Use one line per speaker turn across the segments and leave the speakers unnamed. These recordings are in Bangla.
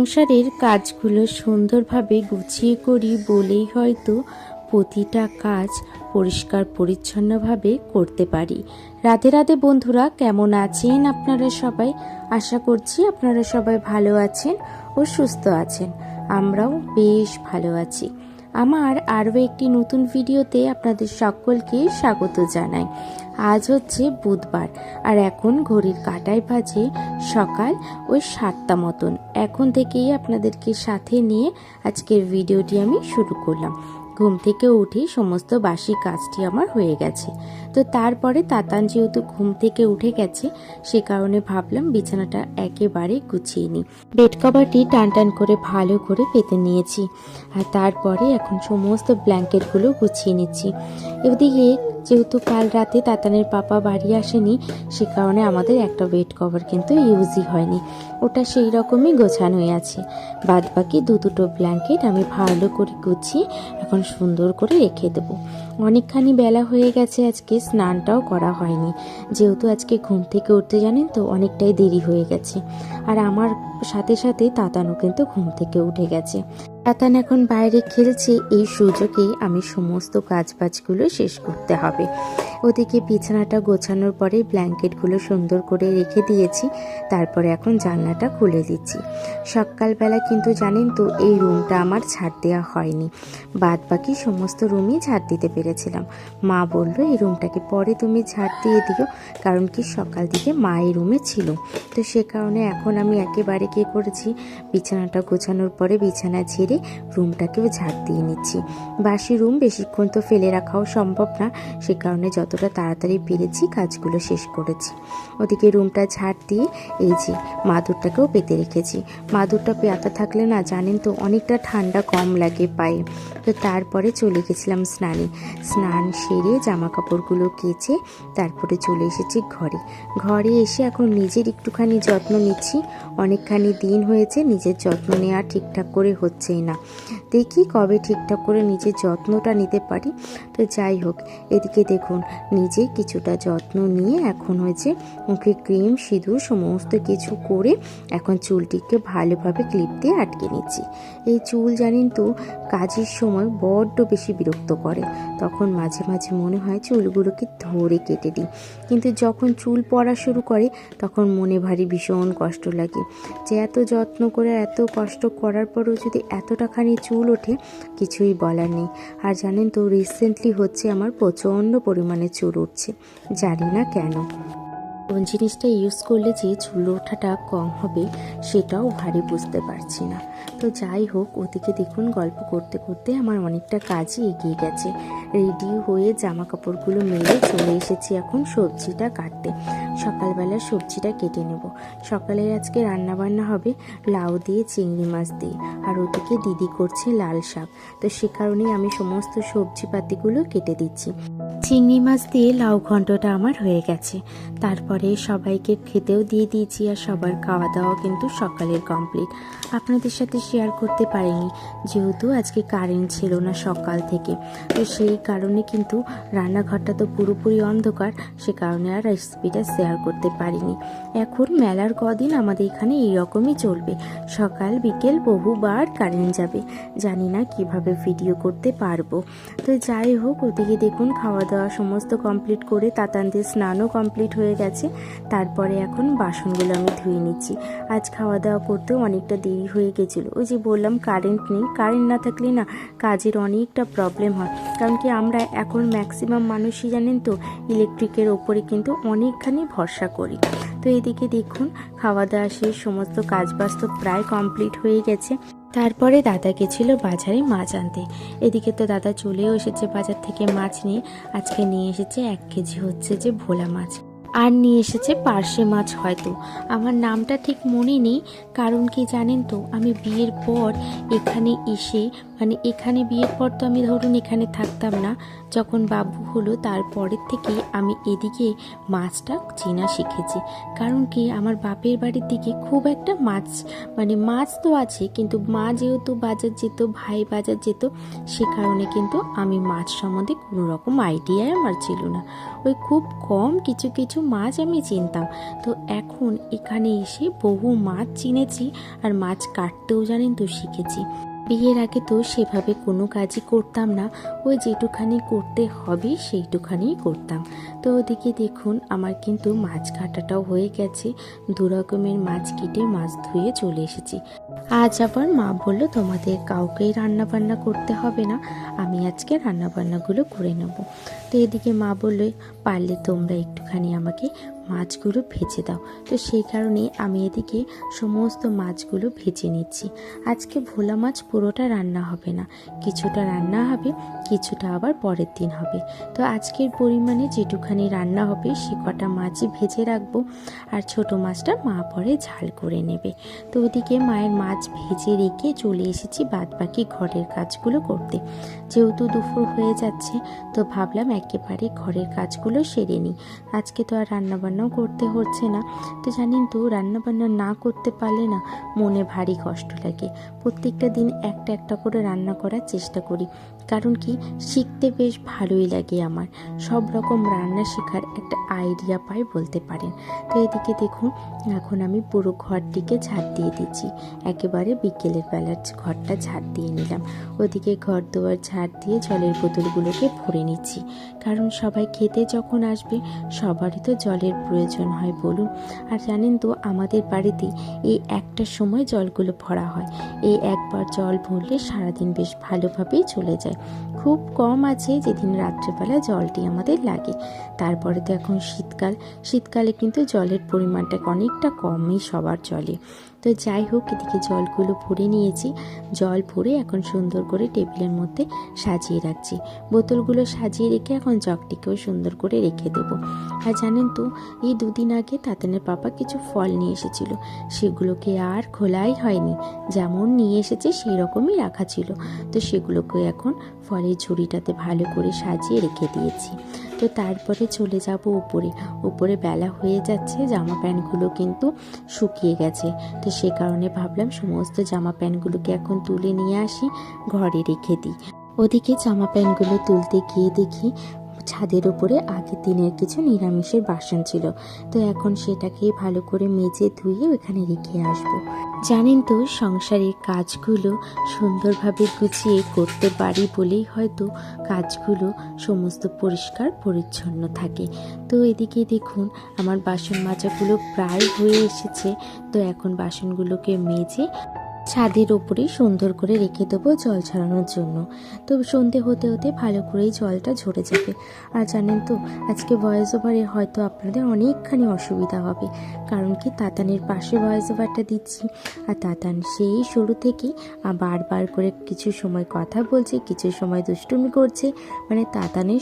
সংসারের কাজগুলো সুন্দরভাবে গুছিয়ে করি বলেই হয়তো প্রতিটা কাজ পরিষ্কার পরিচ্ছন্নভাবে করতে পারি। রাধে রাধে বন্ধুরা, কেমন আছেন আপনারা সবাই? আশা করছি আপনারা সবাই ভালো আছেন ও সুস্থ আছেন। আমরাও বেশ ভালো আছি। আমার আরও একটি নতুন ভিডিওতে আপনাদের সকলকে স্বাগত জানাই। আজ হচ্ছে বুধবার আর এখন ঘড়ির কাঁটায় বাজে সকাল ওই 7টা মতন। এখন থেকেই আপনাদেরকে সাথে নিয়ে আজকের ভিডিওটি আমি শুরু করলাম। ঘুম থেকে উঠে সমস্ত বাসি কাজটি আমার হয়ে গেছে। তো তারপরে তাতান যেহেতু ঘুম থেকে উঠে গেছে, সে কারণে ভাবলাম বিছানাটা একেবারে গুছিয়ে নিই। বেড কভারটি টান টান করে ভালো করে পেতে নিয়েছি আর তারপরে এখন সমস্ত ব্ল্যাঙ্কেটগুলো গুছিয়ে নিচ্ছি। এদিকে যেহেতু কাল রাতে তাতানের পাপা বাড়ি আসেনি, সে কারণে আমাদের একটা বেড কভার কিন্তু ইউজই হয়নি, ওটা সেই রকমই গোছানোই আছে। বাদ বাকি দুটো ব্ল্যাঙ্কেট আমি ভালো করে গুছিয়ে এখন সুন্দর করে রেখে দেবো। অনেকখানি বেলা হয়ে গেছে, আজকে স্নানটাও করা হয়নি, যেহেতু আজকে ঘুম থেকে উঠতে জানেন তো অনেকটাই দেরি হয়ে গেছে। আর আমার সাথে সাথে তাতানও কিন্তু ঘুম থেকে উঠে গেছে। তাতান এখন বাইরে খেলছে, এই সুযোগেই আমি সমস্ত কাজবাজগুলো শেষ করতে হবে। ওদিকে বিছানাটা গোছানোর পরে ব্ল্যাঙ্কেটগুলো সুন্দর করে রেখে দিয়েছি, তারপরে এখন জানলাটা খুলে দিচ্ছি। সকালবেলা কিন্তু জানেন তো এই রুমটা আমার ঝাড় দেওয়া হয়নি, বাদ বাকি সমস্ত রুমই ঝাড় দিতে পেরেছিলাম। মা বলল এই রুমটাকে পরে তুমি ঝাড় দিয়ে দিও, কারণ কি সকাল থেকে মা এই রুমে ছিল। তো সে কারণে এখন আমি একেবারে কী করেছি, বিছানাটা গোছানোর পরে বিছানা ঝেড়ে রুমটাকেও ঝাড় দিয়ে নিচ্ছি। বাসি রুম বেশিক্ষণ তো ফেলে রাখাও সম্ভব না, সে কারণে যতটা তাড়াতাড়ি পেরেছি কাজগুলো শেষ করেছি। ওদিকে রুমটা ঝাড় দিয়ে এই যে মাদুরটাকেও পেতে রেখেছি। মাদুরটা পেতে থাকলে না জানেন তো অনেকটা ঠান্ডা কম লাগে পায়ে। তো তারপরে চলে গেছিলাম স্নান সেরে জামা কাপড়গুলো কেচে তারপরে চলে এসেছি ঘরে এসে এখন নিজের একটুখানি যত্ন নিচ্ছি। অনেকখানি দিন হয়েছে নিজের যত্ন নেওয়া ঠিকঠাক করে হচ্ছেই না, দেখি কবে ঠিকঠাক করে নিজের যত্নটা নিতে পারি। তো যাই হোক, এদিকে দেখুন নিজে কিছুটা যত্ন নিয়ে এখন হয়েছে মুখে ক্রিম সিঁদুর সমস্ত কিছু করে এখন চুলটিকে ভালোভাবে ক্লিপ দিয়ে আটকে নিচ্ছি। এই চুল জানেন তো কাজের সময় বড্ড বেশি বিরক্ত করে, তখন মাঝে মাঝে মনে হয় চুলগুলোকে ধরে কেটে দিই, কিন্তু যখন চুল পড়া শুরু করে তখন মনে ভারী ভীষণ কষ্ট লাগে যে এত যত্ন করে এত কষ্ট করার পরও যদি এতটাখানি চুল ওঠে কিছুই বলার নেই। আর জানেন তো রিসেন্টলি হচ্ছে আমার প্রচণ্ড পরিমাণে চুল উঠছে, জানি না কেন। কোন জিনিসটা ইউজ করলে যে চুল ওঠাটা কম হবে সেটাও ভারী বুঝতে পারছি না। তো যাই হোক, ওদিকে দেখুন গল্প করতে করতে আমার অনেকটা কাজই এগিয়ে গেছে। রেডি হয়ে জামা কাপড়গুলো মেলে চলে এসেছি এখন সবজিটা কাটতে। সকালবেলা সবজিটা কেটে নেব। সকালের আজকে রান্নাবান্না হবে লাউ দিয়ে চিংড়ি মাছ দিয়ে, আর ওদিকে দিদি করছে লাল শাক। তো সে কারণেই আমি সমস্ত সবজিপাতিগুলো কেটে দিচ্ছি। চিংড়ি মাছ দিয়ে লাউ ঘন্টটা আমার হয়ে গেছে, তারপরে সবাইকে খেতেও দিয়ে দিয়েছি আর সবার খাওয়া দাওয়া কিন্তু সকালের কমপ্লিট। আপনাদের সাথে শেয়ার করতে পারিনি যেহেতু আজকে কারেন্ট ছিল না সকাল থেকে, তো সেই কারণে কিন্তু রান্নাঘরটা তো পুরোপুরি অন্ধকার, সে কারণে আর রেসিপিটা শেয়ার করতে পারিনি। এখন মেলার কদিন আমাদের এখানে এইরকমই চলবে, সকাল বিকেল বহুবার কারেন্ট যাবে, জানি না কিভাবে ভিডিও করতে পারবো। তো যাই হোক, ওদিকে দেখুন খাওয়া দাওয়া সমস্ত কমপ্লিট করে তাতানদের স্নানও কমপ্লিট হয়ে গেছে। তারপরে এখন বাসনগুলো আমি ধুয়ে নিচ্ছি। আজ খাওয়া দাওয়া করতেও অনেকটা দেরি হয়ে গেছিলো, ওই যে বললাম কারেন্ট নেই, কারেন্ট না থাকলে না কাজের অনেকটা প্রবলেম হয়, কারণ কি আমরা এখন ম্যাক্সিমাম মানুষই জানেন তো ইলেকট্রিকের ওপরে কিন্তু অনেকখানি ভরসা করি। তো এদিকে দেখুন খাওয়া দাওয়া শেষ, সমস্ত কাজবাজ তো প্রায় কমপ্লিট হয়ে গেছে। তারপরে দাদা গেছিল বাজারে মাছ আনতে। এদিকে তো দাদা চলেও এসেছে বাজার থেকে মাছ নিয়ে। আজকে নিয়ে এসেছে 1 কেজি হচ্ছে যে ভোলা মাছ, আর নিয়ে এসেছে পার্শে মাছ। হয়তো আমার নামটা ঠিক মনে নেই, কারণ কি জানেন তো আমি বিয়ের পর এখানে এসে এখানে বিয়ের পর তো আমি ধরুন এখানে থাকতাম না, যখন বাবু হলো তারপরের থেকে আমি এদিকে মাছটা চেনা শিখেছি। কারণ কি আমার বাপের বাড়ির দিকে খুব একটা মাছ মাছ তো আছে, কিন্তু মা যেহেতু বাজার যেত, ভাই বাজার যেত, সে কারণে কিন্তু আমি মাছ সম্বন্ধে কোনো রকম আইডিয়াই আমার ছিল না। ওই খুব কম কিছু কিছু মাছ আমি চিনতাম। তো এখন এখানে এসে বহু মাছ চিনেছি, আর মাছ কাটতেও জানেন তো শিখেছি। বিয়ের আগে তো সেভাবে কোনো কাজই করতাম না, ওই যেটুখানি করতে হবে সেইটুখানি করতাম। তো ওদিকে দেখুন আমার কিন্তু মাছ কাটাটাও হয়ে গেছে, দু রকমের মাছ কেটে মাছ ধুয়ে চলে এসেছি। আজ আবার মা বলল তোমাদের কাউকেই রান্না বান্না করতে হবে না, আমি আজকে রান্না বান্নাগুলো করে নেব। তো এদিকে মা বলল পারলে তোমরা একটুখানি আমাকে মাছগুলো ভেজে দাও। তো সেই কারণে আমি এদিকে সমস্ত মাছগুলো ভেজে নিচ্ছি। আজকে ভোলা মাছ পুরোটা রান্না হবে না, কিছুটা রান্না হবে, কিছুটা আবার পরের দিন হবে। তো আজকের পরিমাণে যেটুখানি রান্না হবে সে কটা মাছই ভেজে রাখবো, আর ছোট মাছটা মা পরে ঝাল করে নেবে। তো ওদিকে মায়ের মাছ ভেজে রেখে চলে এসেছি বাদবাকি ঘরের কাজগুলো করতে। যেহেতু দুপুর হয়ে যাচ্ছে, তো ভাবলাম একেবারে ঘরের কাজগুলো সেরে নিই, আজকে তো আর রান্নাবান্নাও করতে হচ্ছে না। তো জানেন তো রান্নাবান্না না করতে পারলে না মনে ভারী কষ্ট লাগে। প্রত্যেকটা দিন একটা একটা করে রান্না করার চেষ্টা করি, কারণ কি শিখতে বেশ ভালোই লাগে আমার, সব রকম রান্না শেখার একটা আইডিয়া পাই বলতে পারেন। তো এদিকে দেখুন এখন আমি পুরো ঘরটিকে ঝাড় দিয়ে দিচ্ছি, একেবারে বিকেলের বেলার ঘরটা ঝাড় দিয়ে নিলাম। ওদিকে ঘর দুয়ার ঝাড় দিয়ে জলের বোতলগুলোকে ভরে নিচ্ছি, কারণ সবাই খেতে যখন আসবে সবারই তো জলের প্রয়োজন হয় বলুন। আর জানেন তো আমাদের বাড়িতে এই একটা সময় জলগুলো ভরা হয়, এই একবার জল ভরলে সারাদিন বেশ ভালোভাবেই চলে যায়। খুব কম আছে যেদিন রাত্রেবেলা জলটি আমাদের লাগে। তারপরে তো এখন শীতকালে কিন্তু জলের পরিমাণটা অনেকটা কমই সবার জলে। তো যাই হোক এদিকে জলগুলো ভরে নিয়েছি, জল ভরে এখন সুন্দর করে টেবিলের মধ্যে সাজিয়ে রাখছি। বোতলগুলো সাজিয়ে রেখে এখন জগটিকেও সুন্দর করে রেখে দেবো। আর জানেন তো এই দুদিন আগে তাতানের পাপা কিছু ফল নিয়ে এসেছিল, সেগুলোকে আর খোলাই হয়নি, যেমন নিয়ে এসেছে সেই রকমই রাখা ছিল। তো সেগুলোকে এখন ফলের ঝুড়িটাতে ভালো করে সাজিয়ে রেখে দিয়েছি। তো তারপরে চলে যাব উপরে বেলা হয়ে যাচ্ছে, জামা প্যান্টগুলো কিন্তু শুকিয়ে গেছে। তো সে কারণে ভাবলাম সমস্ত জামা প্যান্টগুলোকে এখন তুলে নিয়ে আসি, ঘরে রেখে দিই। ওদিকে জামা প্যান্টগুলো তুলতে গিয়ে দেখি ছাদের উপরে আগের দিনের কিছু নিরামিষের বাসন ছিল, তো এখন সেটাকে ভালো করে মেজে ধুয়ে ওখানে রেখে আসবো। জানেন তো সংসারের কাজগুলো সুন্দরভাবে গুছিয়ে করতে পারি বলেই হয়তো কাজগুলো সমস্ত পরিষ্কার পরিচ্ছন্ন থাকে। তো এদিকে দেখুন আমার বাসন মাজাগুলো প্রায় হয়ে এসেছে। তো এখন বাসনগুলোকে মেজে ছাদের ওপরেই সুন্দর করে রেখে দেবো জল ছড়ানোর জন্য। তো সন্ধে হতে হতে ভালো করেই জলটা ঝরে যাবে। আর জানেন তো আজকে ভয়েস ওভারে হয়তো আপনাদের অনেকখানি অসুবিধা হবে, কারণ কি তাতানের পাশে ভয়েস ওভারটা দিচ্ছি, আর তাতান সেই শুরু থেকেই বারবার করে কিছু সময় কথা বলছে, কিছু সময় দুষ্টুমি করছে, মানে তাতানের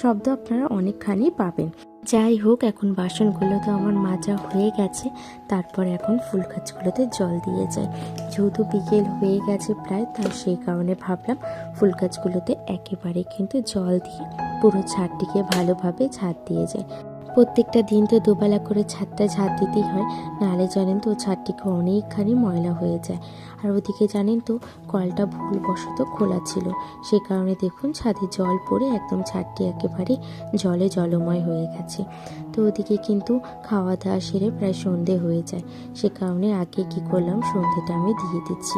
শব্দ আপনারা অনেকখানি পাবেন। যাই হোক এখন বাসনগুলো তো আমার মাজা হয়ে গেছে, তারপর এখন ফুল গাছগুলোতে জল দিয়ে যায়। যেহেতু বিকেল হয়ে গেছে প্রায়, তার সেই কারণে ভাবলাম ফুল গাছগুলোতে একেবারে কিন্তু জল দিয়ে পুরো ছাদটিকে ভালোভাবে ঝাড় দিয়ে যায়। প্রত্যেকটা দিন তো দুবেলা করে ছাদটা ঝাড় দিতেই হয়, নাহলে জানেন তো ছাদটিকে অনেকখানি ময়লা হয়ে যায়। আর ওদিকে জানেন তো কলটা ভুলবশত খোলা ছিল, সে কারণে দেখুন ছাদে জল পড়ে একদম ছাদটি একেবারে জলে জলময় হয়ে গেছে। তো ওদিকে কিন্তু খাওয়া দাওয়া সেরে প্রায় সন্ধে হয়ে যায়, সে কারণে আগে কি করলাম সন্ধেটা আমি দিয়ে দিচ্ছি।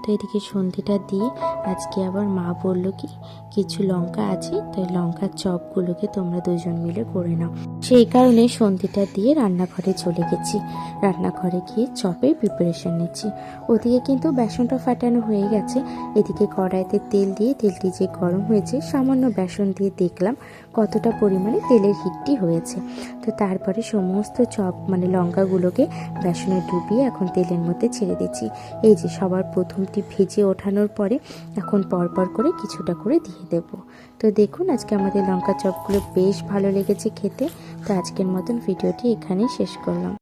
তো এদিকে সন্ধেটা দিয়ে আজকে আবার মা বলল কি কিছু লঙ্কা আছে, তাই লঙ্কার চপগুলোকে তোমরা দুজন মিলে করে নাও। সেই কারণে সন্ধেটা দিয়ে রান্নাঘরে চলে গেছি, রান্নাঘরে গিয়ে চপের প্রিপারেশন নিচ্ছি। ওদিকে কিন্তু বেসনটা ফাটানো হয়ে গেছে, এদিকে কড়াইতে তেল দিয়ে তেলটি যে গরম হয়েছে সামান্য বেসন দিয়ে দেখলাম কতটা পরিমাণে তেলের হিটটি হয়েছে। তো তারপরে সমস্ত চপ মানে লঙ্কাগুলোকে বেসনে ডুবিয়ে এখন তেলের মধ্যে ছেড়ে দিচ্ছি। এই যে সবার প্রথমটি ভেজে ওঠানোর পরে এখন পরপর করে কিছুটা করে দিয়ে দেব। তো দেখুন আজকে আমাদের লঙ্কা চপগুলো বেশ ভালো লেগেছে খেতে। তো আজকের মতন ভিডিওটি এখানেই শেষ করলাম।